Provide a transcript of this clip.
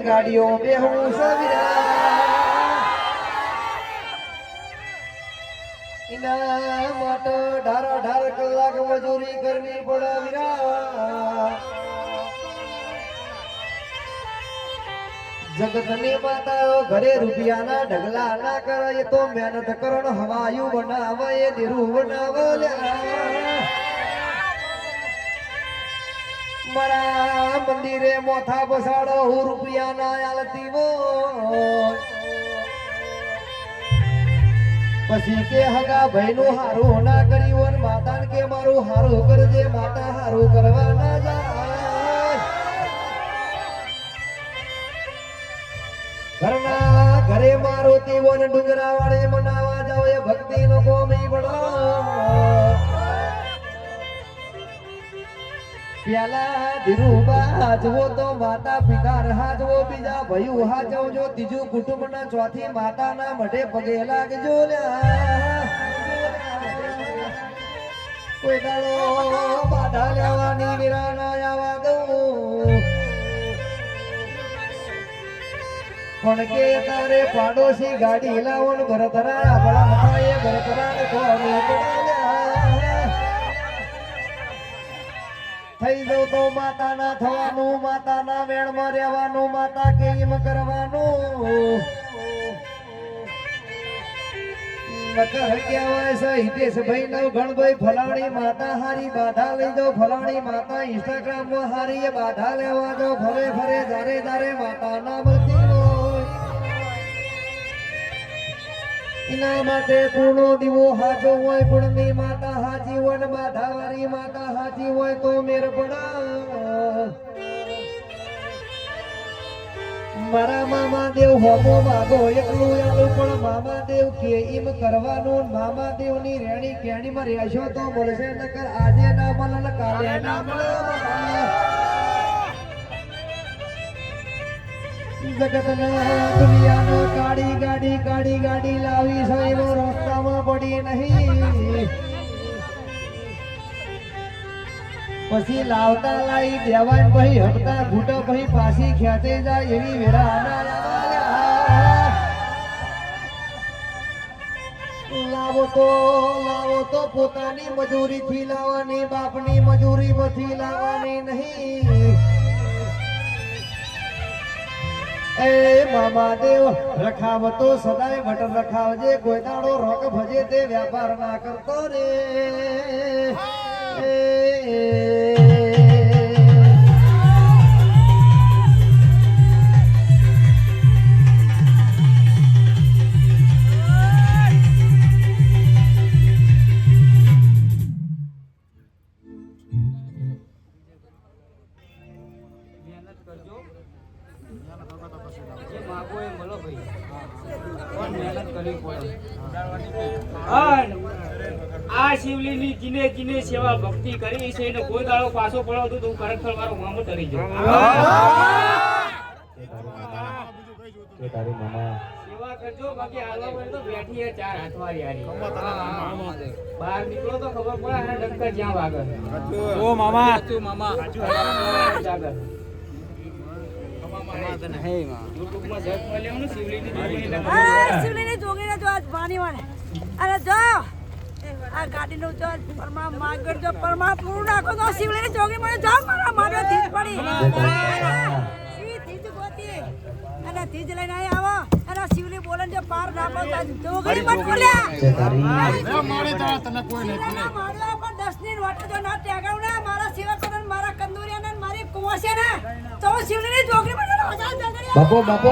ગાડીઓ બેહું સવિરા ઇના માટે ઢારા ઢાર કલાક મજૂરી કરવી પડે વિરા જગતની માતા ઘરે રૂપિયાના ઢગલા ના કરે એ તો મહેનત કરણ હવાયું બનાવે એ ધીરું બનાવે મારા મંદિરે મોથા બસાડો હું રૂપિયા ના આલતી પછી કે હગા ભાઈ નું હારું ના કર્યું માતા કે મારું હારું કરજે માતા હારું કરવા ના જાય ઘરના ઘરે મારો તેવો ને ડુંગરા વાળે મનાવા જાવ એ ભક્તિ નો કોમી બળો પ્યાલા ધીરુબા હાજવો તો માતા પિતા હાજવો બીજા ભયું હાજવજો ત્રીજું કુટુંબ ના ચોથી માતા ના મઢે પગે લાગજો કોઈ દાડો બાધા લેવાની વિરાના આવા દઉં પણ કે તારે પાડોશી ગાડી લાવો ને ઘર ધરા ભલા મથાએ ઘર ધરા થઈ જવું તો માતા ના થવાનું માતા ના વેણ માં રહેવાનું માતા કે એમ કરવાનું નકર કહેવાય છે હિતેશભાઈ નવ ગણભાઈ ફલાણી માતા હારી બાધા લઈ જાઓ ફલાણી માતા ઇન્સ્ટાગ્રામ માં હારી એ બાધા લેવા જાઓ ફરે ફરે જારે જારે માતા ના મળતી એના માટે કુણો દીવો હાજો હોય કુણની માતા હાજી હોય ને બાધાવાળી માતા હાજી હોય તો મેર પડા મારા મામા દેવ હોમો માગો એકલું આલું પણ મામા દેવ કે એમ કરવાનું મામા દેવ ની રેણી કેણી માં રહેશો તો મળશે નકર આજે ના મળે કાલે ના મળે જગતના દુનિયાનો કાળી ગાડી લાવી છે એવો રસ્તામાં પડી નહીં પછી લાવતા લાવી દેવાય ભાઈ હપ્તા ઘૂંટો ભાઈ પાછી ખેંચે જાય એવી વેરા લાવો તો પોતાની મજૂરી થી લાવવાની બાપની મજૂરી માંથી લાવવાની નહીં એ મામા દેવ રખાવતો સદાય વટ રખાવજે કોઈ દાડો રોક ભજે તે વ્યાપાર ના કરતો રે આ શિવલી ની જીને જીને સેવા ભક્તિ કરી છે એને કોઈ દાડો પાછો પડ્યો તો ખરેખર મારો મામો ડરી ગયો સેવા કરજો બાકી હાલવા પડે તો બેઠી હે ચાર હાથવારી હારી બહાર નીકળો તો ખબર પડે અને ડંકર જ્યાં વાગે ઓ મામા તું મામા જાગર શિવલીની જોગીને જો આજ પાણી વાળે અરે જો આ ગાડીનું જો પરમા માગર જો પરમા પૂરું નાખો તો શિવલીની જોગી મને જાવ મારા મારો ધીજ પડી શી ધીજ ગોતી અને ધીજ લઈને અહીં આવો અને શિવલી બોલે જો પાર નાખો તો જોગી મત બોલ્યા મારી તો તને કોઈ નહીં મારવા પણ 10 ની વાટો જો ના ટેગાવ ના મારા સેવા કરન મારા કંદુરિયા ને મારી કુવાસે ને તો શિવલીની જોગી મને બાપો